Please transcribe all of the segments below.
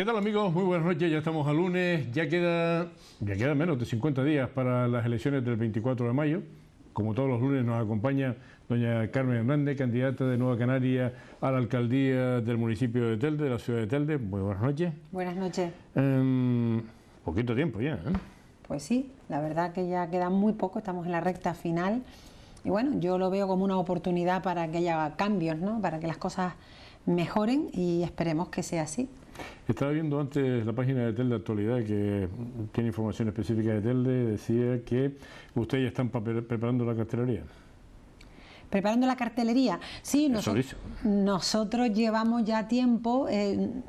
¿Qué tal, amigos? Muy buenas noches, ya estamos a lunes, ya queda menos de 50 días para las elecciones del 24 de mayo. Como todos los lunes nos acompaña doña Carmen Hernández, candidata de Nueva Canaria a la alcaldía del municipio de Telde, de la ciudad de Telde. Muy buenas noches. Buenas noches. Poquito tiempo ya, ¿eh? Pues sí, la verdad que ya queda muy poco, estamos en la recta final y bueno, yo lo veo como una oportunidad para que haya cambios, ¿no? Para que las cosas mejoren y esperemos que sea así. Estaba viendo antes la página de Telde Actualidad, que tiene información específica de Telde, decía que ustedes ya están preparando la cartelería. ¿Preparando la cartelería? Sí, nosotros llevamos ya tiempo.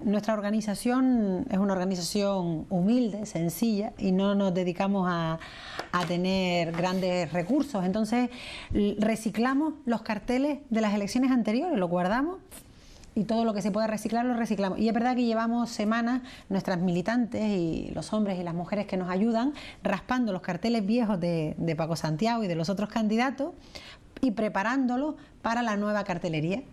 Nuestra organización es una organización humilde, sencilla, y no nos dedicamos a tener grandes recursos. Entonces, reciclamos los carteles de las elecciones anteriores, los guardamos, y todo lo que se pueda reciclar lo reciclamos. Y es verdad que llevamos semanas, nuestras militantes y los hombres y las mujeres que nos ayudan, raspando los carteles viejos de Paco Santiago y de los otros candidatos y preparándolos para la nueva cartelería.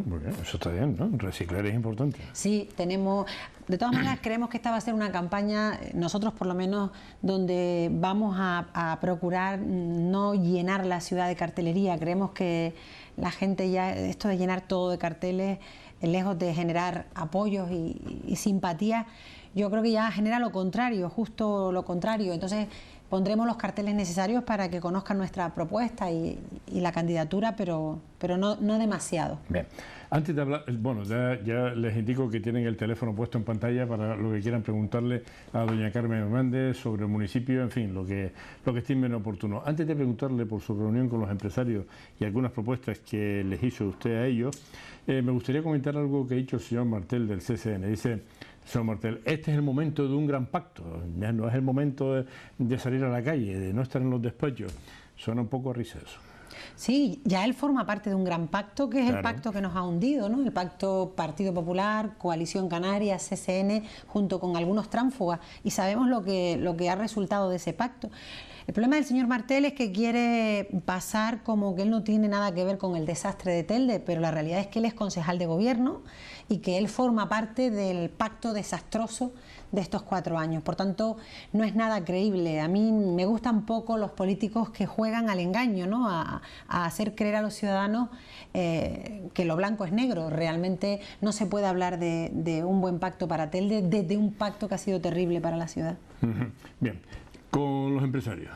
Bueno, eso está bien, ¿no? Reciclar es importante. Sí, tenemos... De todas maneras, creemos que esta va a ser una campaña, nosotros por lo menos, donde vamos a procurar no llenar la ciudad de cartelería. Creemos que la gente ya, esto de llenar todo de carteles, lejos de generar apoyos y simpatía, yo creo que ya genera lo contrario, justo lo contrario. Entonces pondremos los carteles necesarios para que conozcan nuestra propuesta y la candidatura, pero no demasiado. Bien. Antes de hablar, bueno, ya les indico que tienen el teléfono puesto en pantalla para lo que quieran preguntarle a doña Carmen Hernández sobre el municipio, en fin, lo que estimen oportuno. Antes de preguntarle por su reunión con los empresarios y algunas propuestas que les hizo usted a ellos, me gustaría comentar algo que ha dicho el señor Martel del CCN. Dice: señor Martel, este es el momento de un gran pacto, ya no es el momento de salir a la calle, de no estar en los despachos. Suena un poco a risa eso. Sí, ya él forma parte de un gran pacto, que es el pacto que nos ha hundido, ¿no? El pacto Partido Popular, Coalición Canaria, CCN, junto con algunos tránsfugas, y sabemos lo que ha resultado de ese pacto. El problema del señor Martel es que quiere pasar como que él no tiene nada que ver con el desastre de Telde, pero la realidad es que él es concejal de gobierno y que él forma parte del pacto desastroso de estos 4 años. Por tanto, no es nada creíble. A mí me gustan poco los políticos que juegan al engaño, ¿no? A hacer creer a los ciudadanos que lo blanco es negro. Realmente no se puede hablar de un buen pacto para Telde desde un pacto que ha sido terrible para la ciudad. Bien. Con los empresarios,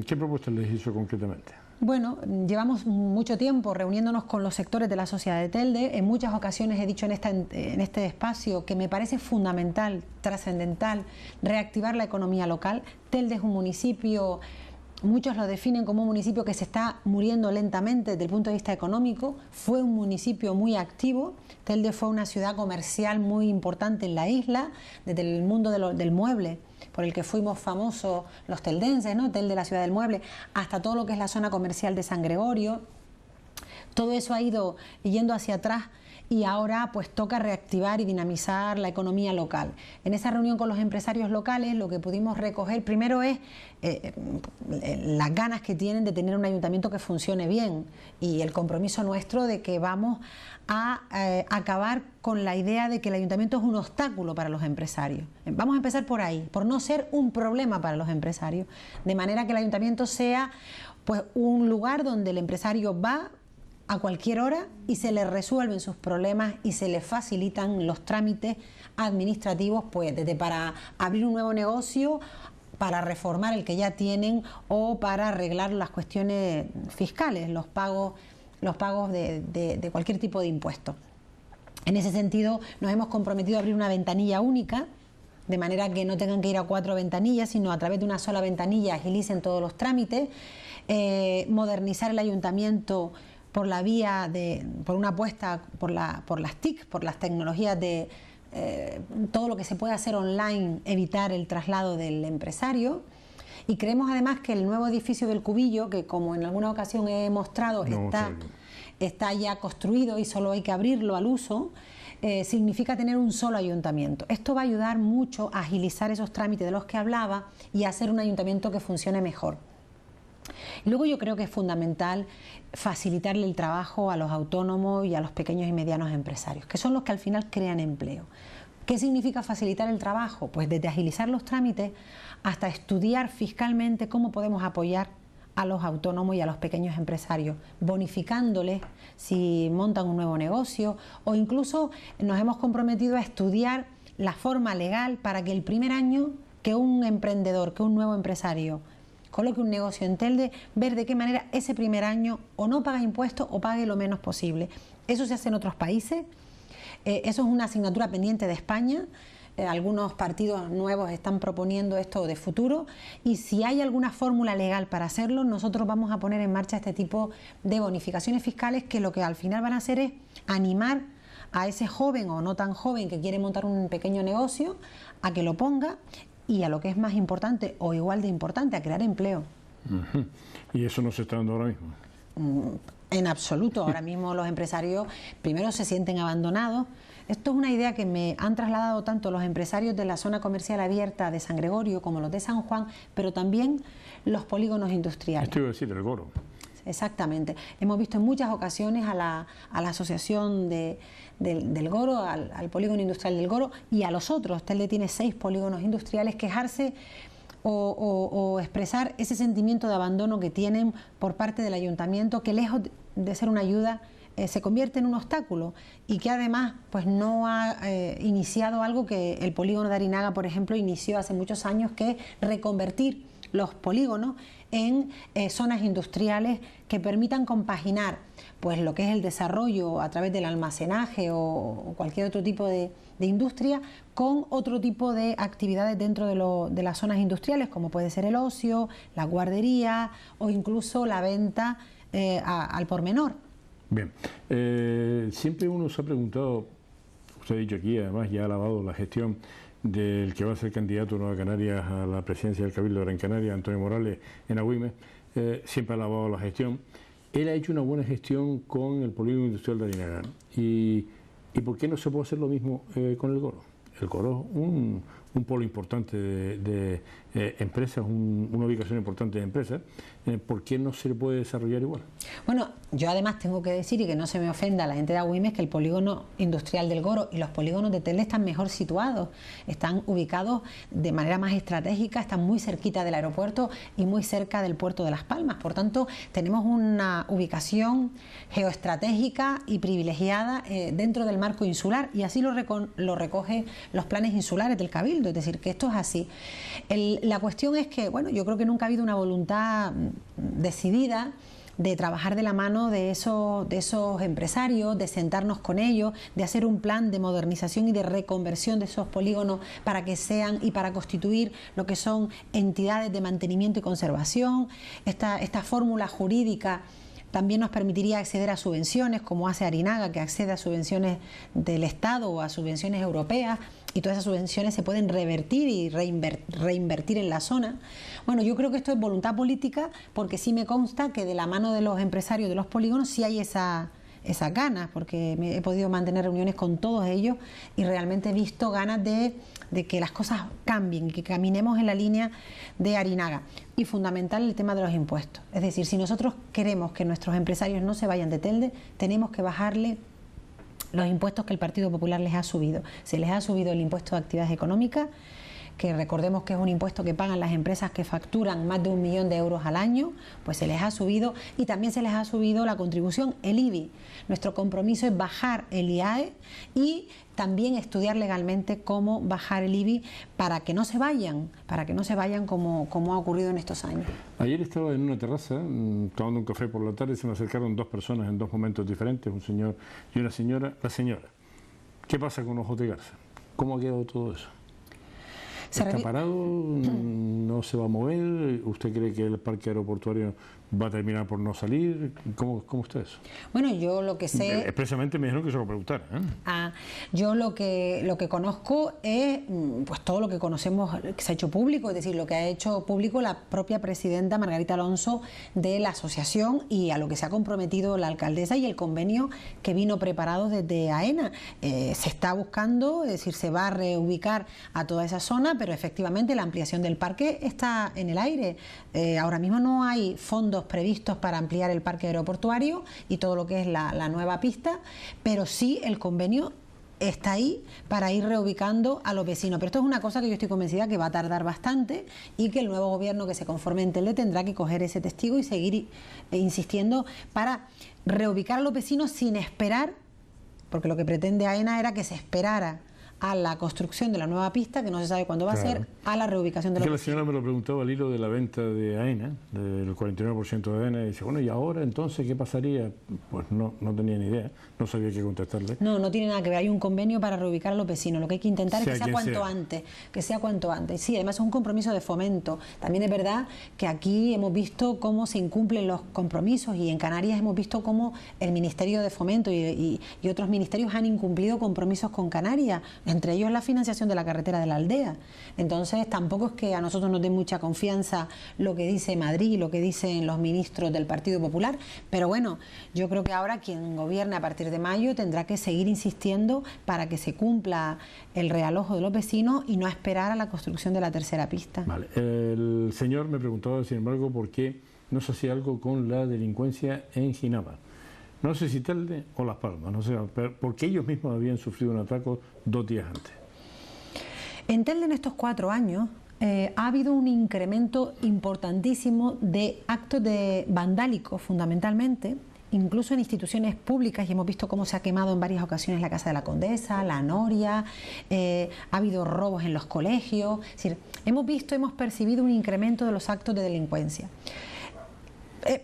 ¿qué propuestas les hizo concretamente? Bueno, llevamos mucho tiempo reuniéndonos con los sectores de la sociedad de Telde. En muchas ocasiones he dicho en este espacio que me parece fundamental, trascendental, reactivar la economía local. Telde es un municipio, muchos lo definen como un municipio que se está muriendo lentamente desde el punto de vista económico. Fue un municipio muy activo. Telde fue una ciudad comercial muy importante en la isla, desde el mundo del mueble, por el que fuimos famosos los teldenses, ¿no? Telde, la ciudad del mueble, hasta todo lo que es la zona comercial de San Gregorio. Todo eso ha ido yendo hacia atrás y ahora pues toca reactivar y dinamizar la economía local. En esa reunión con los empresarios locales lo que pudimos recoger primero es las ganas que tienen de tener un ayuntamiento que funcione bien y el compromiso nuestro de que vamos a acabar con la idea de que el ayuntamiento es un obstáculo para los empresarios. Vamos a empezar por ahí, por no ser un problema para los empresarios, de manera que el ayuntamiento sea pues un lugar donde el empresario va a cualquier hora y se le resuelven sus problemas y se le facilitan los trámites administrativos, pues desde para abrir un nuevo negocio, para reformar el que ya tienen o para arreglar las cuestiones fiscales, los pagos de cualquier tipo de impuesto. En ese sentido nos hemos comprometido a abrir una ventanilla única, de manera que no tengan que ir a 4 ventanillas, sino a través de una sola ventanilla agilicen todos los trámites, modernizar el ayuntamiento por la vía por una apuesta por las TIC, por las tecnologías de todo lo que se puede hacer online, evitar el traslado del empresario. Y creemos además que el nuevo edificio del Cubillo, que como en alguna ocasión he mostrado, está ya construido y solo hay que abrirlo al uso, significa tener un solo ayuntamiento. Esto va a ayudar mucho a agilizar esos trámites de los que hablaba y a hacer un ayuntamiento que funcione mejor. Y luego yo creo que es fundamental facilitarle el trabajo a los autónomos y a los pequeños y medianos empresarios, que son los que al final crean empleo. ¿Qué significa facilitar el trabajo? Pues desde agilizar los trámites hasta estudiar fiscalmente cómo podemos apoyar a los autónomos y a los pequeños empresarios, bonificándoles si montan un nuevo negocio, o incluso nos hemos comprometido a estudiar la forma legal para que el primer año que un emprendedor, que un nuevo empresario coloque un negocio en Telde, ver de qué manera ese primer año o no paga impuestos o pague lo menos posible. Eso se hace en otros países, eso es una asignatura pendiente de España. Algunos partidos nuevos están proponiendo esto de futuro, y si hay alguna fórmula legal para hacerlo, nosotros vamos a poner en marcha este tipo de bonificaciones fiscales que lo que al final van a hacer es animar a ese joven o no tan joven que quiere montar un pequeño negocio a que lo ponga, y a lo que es más importante o igual de importante, a crear empleo. ¿Y eso no se está dando ahora mismo? En absoluto. Ahora mismo los empresarios primero se sienten abandonados. Esto es una idea que me han trasladado tanto los empresarios de la zona comercial abierta de San Gregorio como los de San Juan, pero también los polígonos industriales. Esto iba a decir, el Goro. Exactamente. Hemos visto en muchas ocasiones a la asociación del Goro, al polígono industrial del Goro y a los otros. Telde tiene 6 polígonos industriales, quejarse o expresar ese sentimiento de abandono que tienen por parte del ayuntamiento, que lejos de ser una ayuda se convierte en un obstáculo, y que además pues no ha iniciado algo que el polígono de Arinaga, por ejemplo, inició hace muchos años, que es reconvertir los polígonos en zonas industriales que permitan compaginar pues lo que es el desarrollo a través del almacenaje o cualquier otro tipo de industria con otro tipo de actividades dentro de las zonas industriales, como puede ser el ocio, la guardería o incluso la venta al por menor. Bien, siempre uno se ha preguntado, usted ha dicho aquí, además ya ha alabado la gestión del que va a ser candidato a Nueva Canarias a la presidencia del Cabildo de Gran Canaria, Antonio Morales, en Agüimes, siempre ha alabado la gestión. Él ha hecho una buena gestión con el polígono industrial de Arinaga, ¿no? ¿Y por qué no se puede hacer lo mismo con el Goro? El Goro es un polo importante de empresas, una ubicación importante de empresas. ¿Por qué no se le puede desarrollar igual? Bueno, yo además tengo que decir, y que no se me ofenda a la gente de Agüimes, que el polígono industrial del Goro y los polígonos de Telde están mejor situados, están ubicados de manera más estratégica, están muy cerquita del aeropuerto y muy cerca del puerto de Las Palmas. Por tanto, tenemos una ubicación geoestratégica y privilegiada dentro del marco insular, y así lo recoge los planes insulares del Cabildo, es decir, que esto es así. La cuestión es que, bueno, yo creo que nunca ha habido una voluntad decidida de trabajar de la mano de esos empresarios, de sentarnos con ellos, de hacer un plan de modernización y de reconversión de esos polígonos para que sean y para constituir lo que son entidades de mantenimiento y conservación. Esta fórmula jurídica también nos permitiría acceder a subvenciones, como hace Arinaga, que accede a subvenciones del Estado o a subvenciones europeas, y todas esas subvenciones se pueden revertir y reinvertir en la zona. Bueno, yo creo que esto es voluntad política, porque sí me consta que de la mano de los empresarios de los polígonos sí hay esas ganas, porque he podido mantener reuniones con todos ellos y realmente he visto ganas de que las cosas cambien y que caminemos en la línea de Arinaga. Y fundamental el tema de los impuestos. Es decir, si nosotros queremos que nuestros empresarios no se vayan de Telde, tenemos que bajarle los impuestos que el Partido Popular les ha subido. Se les ha subido el impuesto de actividades económicas, que recordemos que es un impuesto que pagan las empresas que facturan más de 1 millón de euros al año, pues se les ha subido, y también se les ha subido la contribución, el IBI. Nuestro compromiso es bajar el IAE y también estudiar legalmente cómo bajar el IBI para que no se vayan, como ha ocurrido en estos años. Ayer estaba en una terraza tomando un café por la tarde y se me acercaron 2 personas en 2 momentos diferentes, un señor y una señora. La señora, ¿qué pasa con Ojos de Garza? ¿Cómo ha quedado todo eso? ¿Está parado? ¿No se va a mover? ¿Usted cree que el parque aeroportuario va a terminar por no salir? ¿Cómo está eso? Bueno, yo lo que sé... Expresamente me dijeron que se lo preguntara. Yo lo que conozco es pues todo lo que conocemos, que se ha hecho público, es decir, lo que ha hecho público la propia presidenta Margarita Alonso de la asociación, y a lo que se ha comprometido la alcaldesa, y el convenio que vino preparado desde AENA. Se está buscando, es decir, se va a reubicar a toda esa zona, pero efectivamente la ampliación del parque está en el aire. Ahora mismo no hay fondos previstos para ampliar el parque aeroportuario y todo lo que es la nueva pista, pero sí el convenio está ahí para ir reubicando a los vecinos. Pero esto es una cosa que yo estoy convencida que va a tardar bastante y que el nuevo gobierno que se conforme en Telde tendrá que coger ese testigo y seguir insistiendo para reubicar a los vecinos sin esperar, porque lo que pretende AENA era que se esperara a la construcción de la nueva pista, que no se sabe cuándo va a ser, a la reubicación de los vecinos. La señora me lo preguntaba al hilo de la venta de AENA, del 49% de AENA, y dice, bueno, ¿y ahora entonces qué pasaría? Pues no tenía ni idea, no sabía qué contestarle. No tiene nada que ver, hay un convenio para reubicar a los vecinos, lo que hay que intentar es que sea cuanto antes, Sí, además es un compromiso de fomento. También es verdad que aquí hemos visto cómo se incumplen los compromisos y en Canarias hemos visto cómo el Ministerio de Fomento y otros ministerios han incumplido compromisos con Canarias, entre ellos la financiación de la carretera de la aldea. Entonces tampoco es que a nosotros nos dé mucha confianza lo que dice Madrid, lo que dicen los ministros del Partido Popular, pero bueno, yo creo que ahora quien gobierne a partir de mayo tendrá que seguir insistiendo para que se cumpla el realojo de los vecinos y no esperar a la construcción de la tercera pista. Vale. El señor me preguntaba, sin embargo, por qué no se hacía algo con la delincuencia en Ginama. No sé si Telde o Las Palmas, no sé, porque ellos mismos habían sufrido un atraco 2 días antes. En Telde en estos 4 años ha habido un incremento importantísimo de actos vandálicos fundamentalmente, incluso en instituciones públicas, y hemos visto cómo se ha quemado en varias ocasiones la Casa de la Condesa, la Noria, ha habido robos en los colegios, es decir, hemos percibido un incremento de los actos de delincuencia.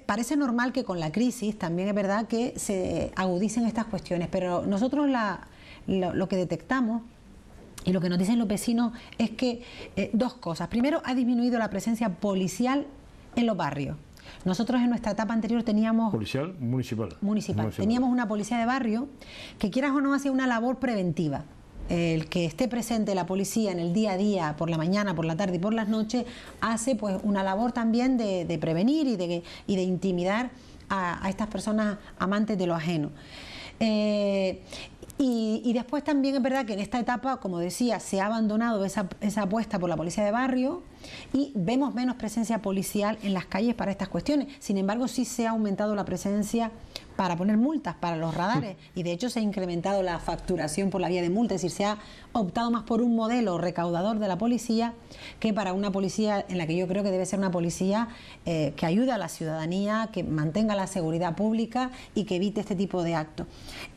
Parece normal que con la crisis también es verdad que se agudicen estas cuestiones, pero nosotros lo que detectamos y lo que nos dicen los vecinos es que 2 cosas. Primero, ha disminuido la presencia policial en los barrios. Nosotros en nuestra etapa anterior teníamos... Policial municipal. Teníamos una policía de barrio que, quieras o no, hacía una labor preventiva. El que esté presente la policía en el día a día, por la mañana, por la tarde y por las noches, hace pues una labor también de prevenir y de intimidar a estas personas amantes de lo ajeno. Y después también es verdad que en esta etapa, como decía, se ha abandonado esa apuesta por la policía de barrio y vemos menos presencia policial en las calles para estas cuestiones. Sin embargo, sí se ha aumentado la presencia para poner multas para los radares y de hecho se ha incrementado la facturación por la vía de multa, es decir, se ha optado más por un modelo recaudador de la policía que para una policía en la que yo creo que debe ser una policía que ayude a la ciudadanía, que mantenga la seguridad pública y que evite este tipo de actos.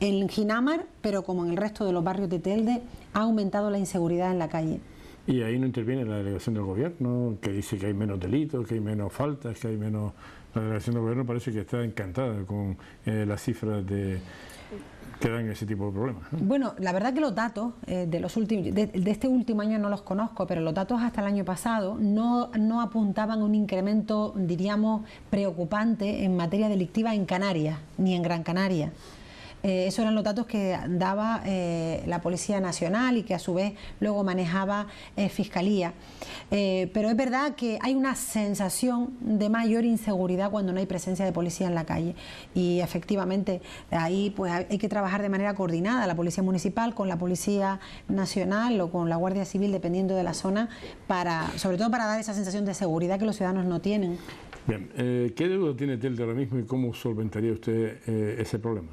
En Ginamar, pero como en el resto de los barrios de Telde, ha aumentado la inseguridad en la calle. Y ahí no interviene la delegación del gobierno, que dice que hay menos delitos, que hay menos faltas, que hay menos... La delegación del gobierno parece que está encantada con las cifras que dan ese tipo de problemas, ¿no? Bueno, la verdad que los datos de este último año no los conozco, pero los datos hasta el año pasado no apuntaban a un incremento, diríamos, preocupante en materia delictiva en Canarias, ni en Gran Canaria. Esos eran los datos que daba la Policía Nacional y que a su vez luego manejaba Fiscalía. Pero es verdad que hay una sensación de mayor inseguridad cuando no hay presencia de policía en la calle. Y efectivamente ahí pues hay que trabajar de manera coordinada, la Policía Municipal con la Policía Nacional o con la Guardia Civil, dependiendo de la zona, sobre todo para dar esa sensación de seguridad que los ciudadanos no tienen. Bien, ¿qué deuda tiene Telde ahora mismo y cómo solventaría usted ese problema?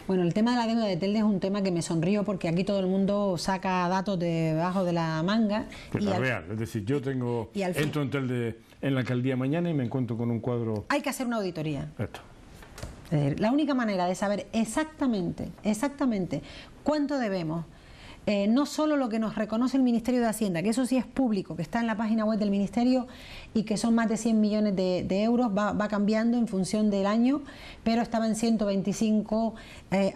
Bueno, el tema de la deuda de Telde es un tema que me sonrío porque aquí todo el mundo saca datos debajo de la manga. Pues la real, es decir, yo entro en Telde en la alcaldía mañana y me encuentro con un cuadro... Hay que hacer una auditoría. Esto. Es decir, la única manera de saber exactamente cuánto debemos, no solo lo que nos reconoce el Ministerio de Hacienda, que eso sí es público, que está en la página web del Ministerio y que son más de 100 millones de euros, va cambiando en función del año, pero estaba en 125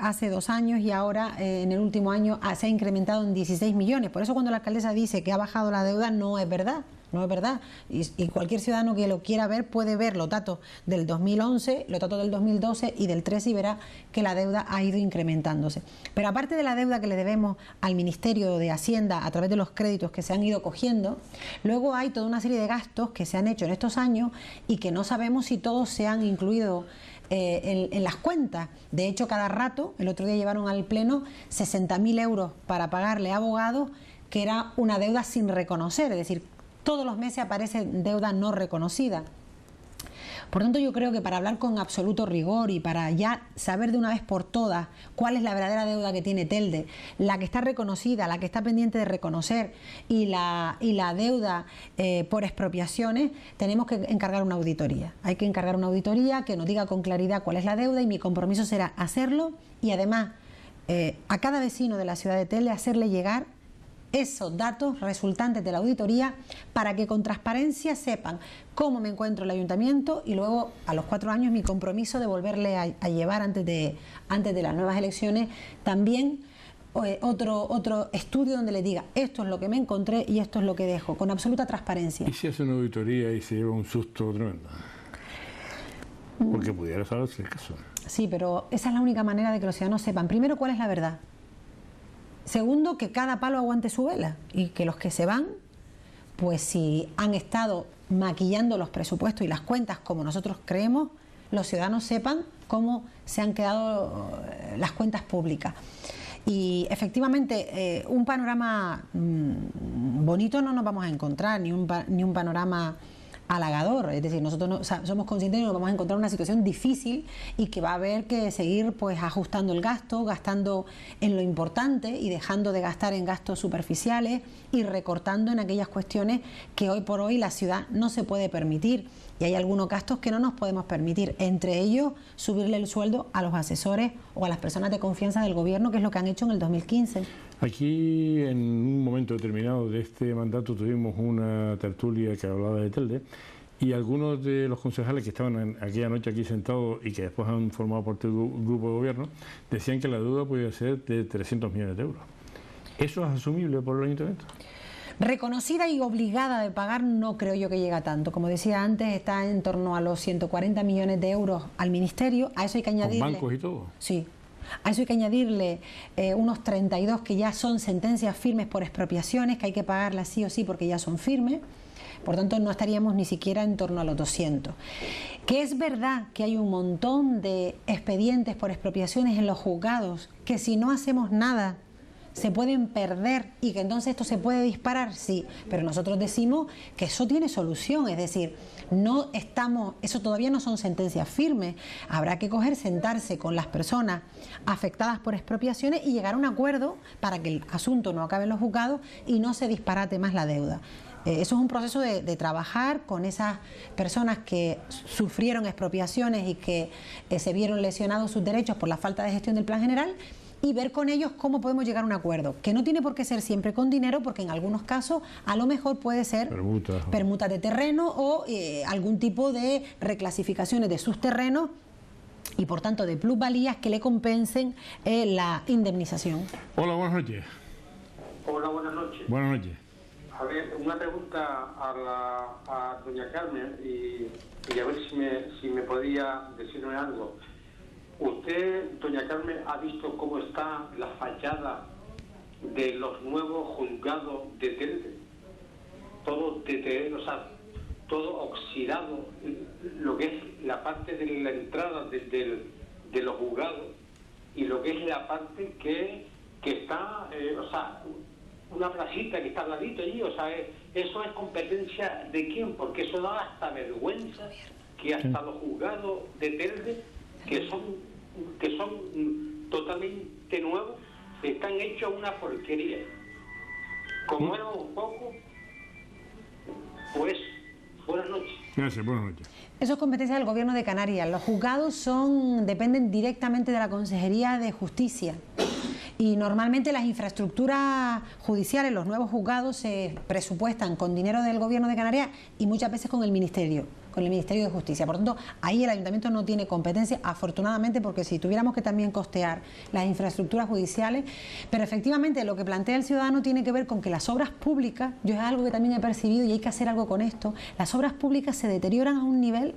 hace 2 años y ahora en el último año se ha incrementado en 16 millones. Por eso cuando la alcaldesa dice que ha bajado la deuda, no es verdad. No es verdad, y cualquier ciudadano que lo quiera ver puede ver los datos del 2011, los datos del 2012 y del 13 y verá que la deuda ha ido incrementándose. Pero aparte de la deuda que le debemos al Ministerio de Hacienda a través de los créditos que se han ido cogiendo, luego hay toda una serie de gastos que se han hecho en estos años y que no sabemos si todos se han incluido en las cuentas. De hecho, cada rato, el otro día llevaron al Pleno 60.000 euros para pagarle a abogados, que era una deuda sin reconocer, es decir, todos los meses aparece deuda no reconocida. Por tanto, yo creo que para hablar con absoluto rigor y para ya saber de una vez por todas cuál es la verdadera deuda que tiene Telde, la que está reconocida, la que está pendiente de reconocer y la deuda por expropiaciones, tenemos que encargar una auditoría. Hay que encargar una auditoría que nos diga con claridad cuál es la deuda, y mi compromiso será hacerlo, y además a cada vecino de la ciudad de Telde hacerle llegar esos datos resultantes de la auditoría para que con transparencia sepan cómo me encuentro el ayuntamiento, y luego a los 4 años mi compromiso de volverle a llevar antes de las nuevas elecciones también otro estudio donde le diga esto es lo que me encontré y esto es lo que dejo, con absoluta transparencia. ¿Y si hace una auditoría y se lleva un susto tremendo? Porque pudiera saberse el caso. Sí, pero esa es la única manera de que los ciudadanos sepan, primero, cuál es la verdad. Segundo, que cada palo aguante su vela, y que los que se van, pues si han estado maquillando los presupuestos y las cuentas como nosotros creemos, los ciudadanos sepan cómo se han quedado las cuentas públicas. Y efectivamente, un panorama bonito no nos vamos a encontrar, ni un panorama halagador. Es decir, nosotros somos conscientes de que nos vamos a encontrar una situación difícil y que va a haber que seguir pues ajustando el gasto, gastando en lo importante y dejando de gastar en gastos superficiales y recortando en aquellas cuestiones que hoy por hoy la ciudad no se puede permitir. Y hay algunos gastos que no nos podemos permitir, entre ellos subirle el sueldo a los asesores o a las personas de confianza del gobierno, que es lo que han hecho en el 2015. Aquí, en un momento determinado de este mandato, tuvimos una tertulia que hablaba de Telde, y algunos de los concejales que estaban aquella noche aquí sentados y que después han formado parte del grupo de gobierno, decían que la deuda podía ser de 300 millones de euros. ¿Eso es asumible por el ayuntamiento? Reconocida y obligada de pagar, no creo yo que llegue a tanto. Como decía antes, está en torno a los 140 millones de euros al Ministerio. A eso hay que añadirle... ¿Con bancos y todo? Sí. A eso hay que añadirle unos 32 que ya son sentencias firmes por expropiaciones, que hay que pagarlas sí o sí porque ya son firmes. Por tanto, no estaríamos ni siquiera en torno a los 200. Que es verdad que hay un montón de expedientes por expropiaciones en los juzgados, que si no hacemos nada se pueden perder y que entonces esto se puede disparar, sí, pero nosotros decimos que eso tiene solución, es decir, eso todavía no son sentencias firmes, habrá que sentarse con las personas afectadas por expropiaciones y llegar a un acuerdo para que el asunto no acabe en los juzgados y no se disparate más la deuda. Eso es un proceso de trabajar con esas personas que sufrieron expropiaciones y que se vieron lesionados sus derechos por la falta de gestión del plan general, y ver con ellos cómo podemos llegar a un acuerdo, que no tiene por qué ser siempre con dinero, porque en algunos casos a lo mejor puede ser permutas de terreno o algún tipo de reclasificaciones de sus terrenos y por tanto de plusvalías que le compensen la indemnización. Hola, buenas noches. Hola, buenas noches. Buenas noches. A ver, una pregunta a doña Carmen y a ver si me podía decirme algo. Usted, doña Carmen, ha visto cómo está la fachada de los nuevos juzgados de Telde. Todo deteriorado, o sea, todo oxidado, lo que es la parte de la entrada de los juzgados y lo que es la parte que está, o sea, una placita que está al ladito allí, o sea, eso es competencia de quién, porque eso da hasta vergüenza que hasta los juzgados de Telde, que son totalmente nuevos, están hechos una porquería. Como era un poco, pues, buenas noches. Gracias, buenas noches. Eso es competencia del Gobierno de Canarias. Los juzgados dependen directamente de la Consejería de Justicia. Y normalmente las infraestructuras judiciales, los nuevos juzgados, se presupuestan con dinero del Gobierno de Canarias y muchas veces con el Ministerio de Justicia. Por tanto, ahí el Ayuntamiento no tiene competencia, afortunadamente, porque si tuviéramos que también costear las infraestructuras judiciales, pero efectivamente lo que plantea el ciudadano tiene que ver con que las obras públicas, yo es algo que también he percibido y hay que hacer algo con esto, las obras públicas se deterioran a un nivel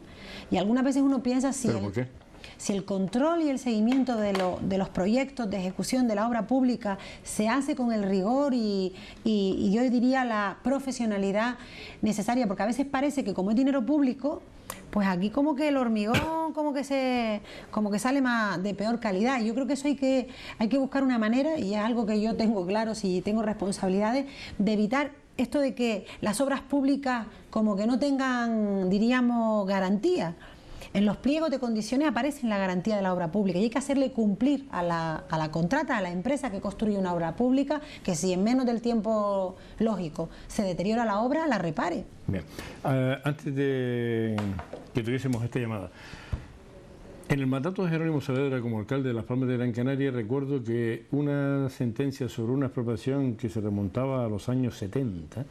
y algunas veces uno piensa si... ¿Pero por qué? Si el control y el seguimiento de los proyectos de ejecución de la obra pública se hace con el rigor y yo diría la profesionalidad necesaria, porque a veces parece que como es dinero público, pues aquí como que el hormigón como que sale más de peor calidad. Yo creo que eso hay que buscar una manera, y es algo que yo tengo claro si tengo responsabilidades, de evitar esto de que las obras públicas como que no tengan, diríamos, garantía. En los pliegos de condiciones aparece la garantía de la obra pública y hay que hacerle cumplir a la contrata, a la empresa que construye una obra pública, que si en menos del tiempo lógico se deteriora la obra, la repare. Bien, antes de que tuviésemos esta llamada, en el mandato de Jerónimo Saavedra como alcalde de Las Palmas de Gran Canaria, recuerdo que una sentencia sobre una expropiación que se remontaba a los años 70,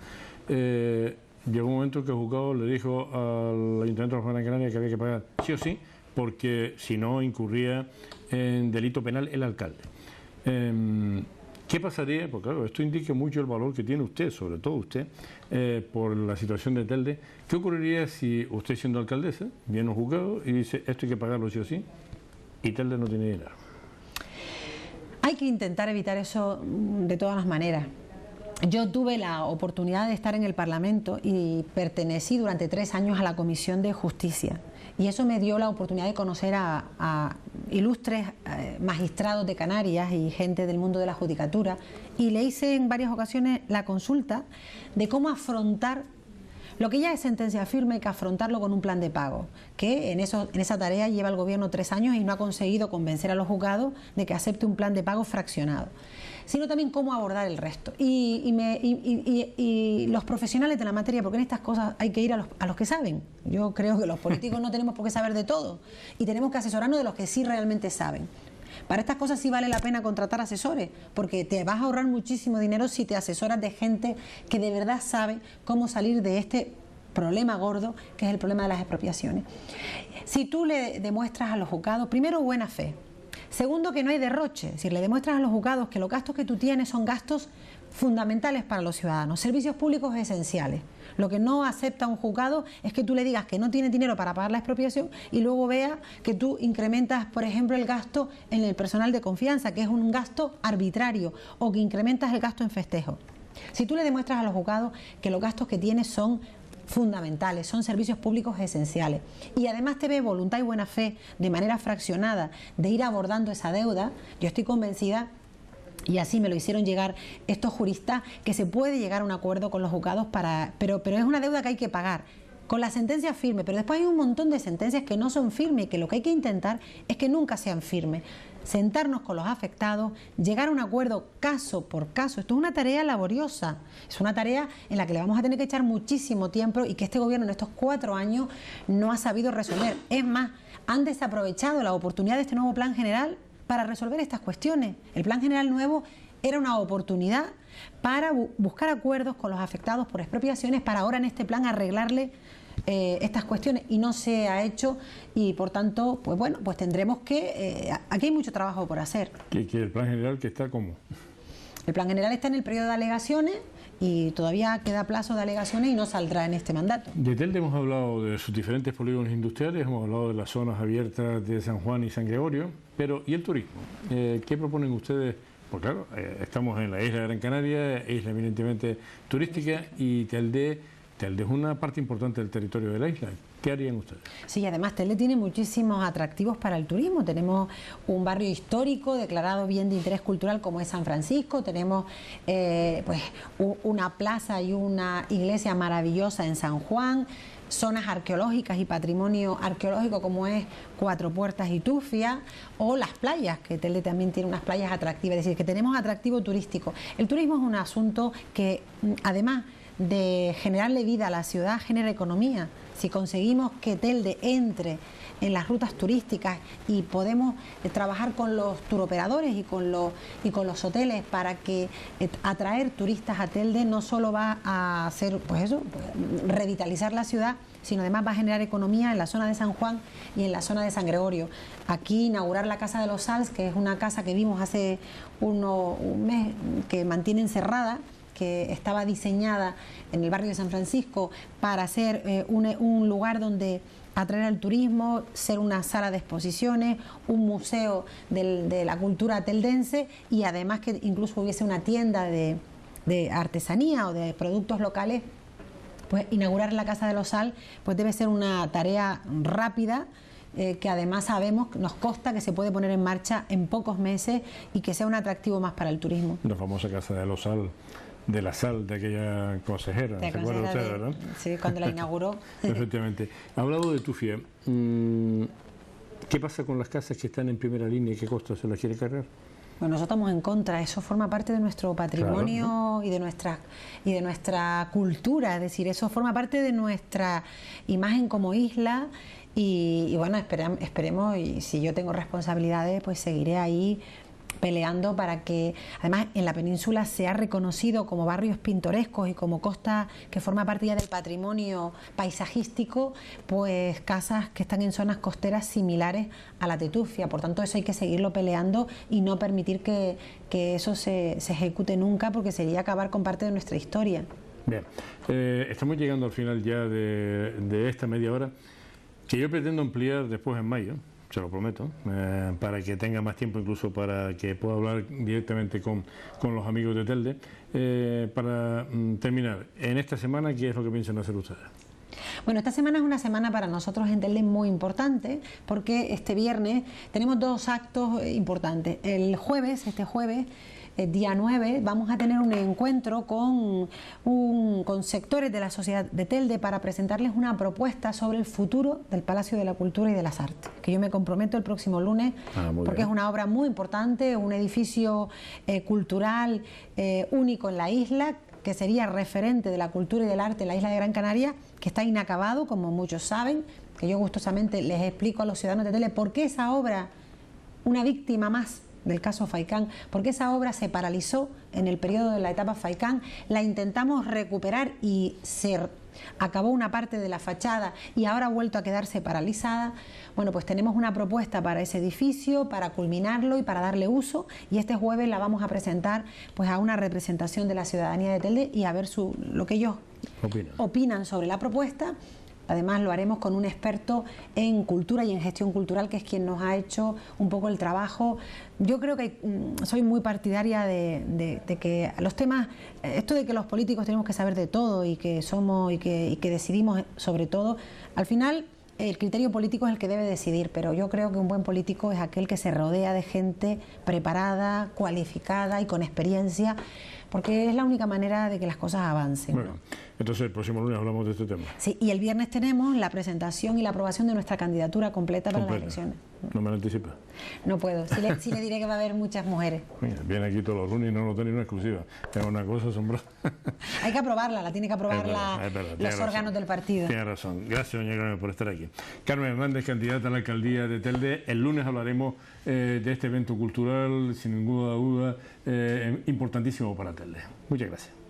llegó un momento que el juzgado le dijo al Ayuntamiento de Las Palmas de Gran Canaria que había que pagar sí o sí, porque si no incurría en delito penal el alcalde. ¿Qué pasaría? Porque claro, esto indica mucho el valor que tiene usted, sobre todo usted, por la situación de Telde. ¿Qué ocurriría si usted, siendo alcaldesa, viene a un juzgado y dice esto hay que pagarlo sí o sí y Telde no tiene dinero? Hay que intentar evitar eso de todas las maneras. Yo tuve la oportunidad de estar en el Parlamento y pertenecí durante 3 años a la Comisión de Justicia. Y eso me dio la oportunidad de conocer a ilustres magistrados de Canarias y gente del mundo de la judicatura. Y le hice en varias ocasiones la consulta de cómo afrontar lo que ya es sentencia firme, hay que afrontarlo con un plan de pago, que en esa tarea lleva el gobierno 3 años y no ha conseguido convencer a los juzgados de que acepte un plan de pago fraccionado, sino también cómo abordar el resto. Y los profesionales de la materia, porque en estas cosas hay que ir a los que saben. Yo creo que los políticos no tenemos por qué saber de todo y tenemos que asesorarnos de los que sí realmente saben. Para estas cosas sí vale la pena contratar asesores, porque te vas a ahorrar muchísimo dinero si te asesoras de gente que de verdad sabe cómo salir de este problema gordo, que es el problema de las expropiaciones. Si tú le demuestras a los juzgados, primero, buena fe. Segundo, que no hay derroche. Es decir, le demuestras a los juzgados que los gastos que tú tienes son gastos fundamentales para los ciudadanos, servicios públicos esenciales. Lo que no acepta un juzgado es que tú le digas que no tiene dinero para pagar la expropiación y luego vea que tú incrementas, por ejemplo, el gasto en el personal de confianza, que es un gasto arbitrario, o que incrementas el gasto en festejos. Si tú le demuestras a los juzgados que los gastos que tienes son fundamentales, son servicios públicos esenciales, y además te ve voluntad y buena fe de manera fraccionada de ir abordando esa deuda, yo estoy convencida, y así me lo hicieron llegar estos juristas, que se puede llegar a un acuerdo con los juzgados pero es una deuda que hay que pagar con la sentencia firme, pero después hay un montón de sentencias que no son firmes y que lo que hay que intentar es que nunca sean firmes. Sentarnos con los afectados, llegar a un acuerdo caso por caso. Esto es una tarea laboriosa, es una tarea en la que le vamos a tener que echar muchísimo tiempo y que este gobierno en estos 4 años no ha sabido resolver. Es más, han desaprovechado la oportunidad de este nuevo plan general para resolver estas cuestiones. El plan general nuevo era una oportunidad para buscar acuerdos con los afectados por expropiaciones, para ahora en este plan arreglarle estas cuestiones, y no se ha hecho, y por tanto, pues bueno, pues tendremos que... aquí hay mucho trabajo por hacer. ¿Que el plan general que está cómo? El plan general está en el periodo de alegaciones y todavía queda plazo de alegaciones y no saldrá en este mandato. De Telde hemos hablado de sus diferentes polígonos industriales, hemos hablado de las zonas abiertas de San Juan y San Gregorio, pero ¿y el turismo? ¿Qué proponen ustedes? Pues claro, estamos en la isla de Gran Canaria, isla eminentemente turística, y Telde es una parte importante del territorio de la isla. ¿Qué harían ustedes? Sí, además Telde tiene muchísimos atractivos para el turismo. Tenemos un barrio histórico declarado bien de interés cultural como es San Francisco, tenemos pues una plaza y una iglesia maravillosa en San Juan, zonas arqueológicas y patrimonio arqueológico como es Cuatro Puertas y Tufia, o las playas, que Telde también tiene unas playas atractivas, es decir, que tenemos atractivo turístico. El turismo es un asunto que, además de generarle vida a la ciudad, genera economía. Si conseguimos que Telde entre en las rutas turísticas y podemos trabajar con los turoperadores y con los hoteles para que atraer turistas a Telde, no solo va a hacer revitalizar la ciudad, sino además va a generar economía en la zona de San Juan y en la zona de San Gregorio. Aquí inaugurar la Casa de los Sals, que es una casa que vimos hace un mes, que mantienen cerrada, que estaba diseñada en el barrio de San Francisco para ser un lugar donde atraer al turismo, ser una sala de exposiciones, un museo de la cultura teldense, y además que incluso hubiese una tienda de artesanía o de productos locales. Pues inaugurar la Casa de los Sal pues debe ser una tarea rápida, que además sabemos, nos consta que se puede poner en marcha en pocos meses y que sea un atractivo más para el turismo. La famosa Casa de los Sal, de la sal de aquella consejera, ¿se acuerda usted, verdad? Sí, cuando la inauguró. Efectivamente. Ha hablado de Tufia. ¿Qué pasa con las casas que están en primera línea y qué costo se las quiere cargar? Bueno, nosotros estamos en contra, eso forma parte de nuestro patrimonio, claro, ¿no? y de nuestra cultura, es decir, eso forma parte de nuestra imagen como isla y bueno, esperemos, y si yo tengo responsabilidades, pues seguiré ahí peleando para que, además, en la península se ha reconocido como barrios pintorescos y como costa que forma parte ya del patrimonio paisajístico, pues casas que están en zonas costeras similares a la de Tufia. Por tanto, eso hay que seguirlo peleando y no permitir que eso se ejecute nunca, porque sería acabar con parte de nuestra historia. Bien, estamos llegando al final ya de esta media hora, que yo pretendo ampliar después en mayo. Se lo prometo, para que tenga más tiempo, incluso para que pueda hablar directamente con los amigos de Telde. Para terminar, en esta semana, ¿qué es lo que piensan hacer ustedes? Bueno, esta semana es una semana para nosotros en Telde muy importante, porque este viernes tenemos dos actos importantes. El jueves, este jueves, día 9, vamos a tener un encuentro con sectores de la sociedad de Telde para presentarles una propuesta sobre el futuro del Palacio de la Cultura y de las Artes, que yo me comprometo el próximo lunes, porque es una obra muy importante, un edificio cultural único en la isla, que sería referente de la cultura y del arte en la isla de Gran Canaria, que está inacabado, como muchos saben, que yo gustosamente les explico a los ciudadanos de Telde por qué esa obra, una víctima más del caso Faicán, porque esa obra se paralizó en el periodo de la etapa Faicán, la intentamos recuperar y se acabó una parte de la fachada y ahora ha vuelto a quedarse paralizada. Bueno, pues tenemos una propuesta para ese edificio, para culminarlo y para darle uso, y este jueves la vamos a presentar pues a una representación de la ciudadanía de Telde y a ver lo que ellos opinan sobre la propuesta. Además lo haremos con un experto en cultura y en gestión cultural, que es quien nos ha hecho un poco el trabajo. Yo creo que soy muy partidaria de que los temas, esto de que los políticos tenemos que saber de todo y que somos y que decidimos sobre todo, al final el criterio político es el que debe decidir, pero yo creo que un buen político es aquel que se rodea de gente preparada, cualificada y con experiencia, porque es la única manera de que las cosas avancen. Bueno, entonces el próximo lunes hablamos de este tema. Sí, y el viernes tenemos la presentación y la aprobación de nuestra candidatura completa para las elecciones. ¿No me lo anticipa? No puedo, sí le diré que va a haber muchas mujeres. Mira, viene aquí todos los lunes y no lo tenéis una exclusiva. Es una cosa asombrosa. Hay que aprobarla, la tiene que aprobar los órganos del partido. Tiene razón. Gracias, doña Carmen, por estar aquí. Carmen Hernández, candidata a la alcaldía de Telde. El lunes hablaremos de este evento cultural, sin ninguna duda, importantísimo para Telde. Muchas gracias.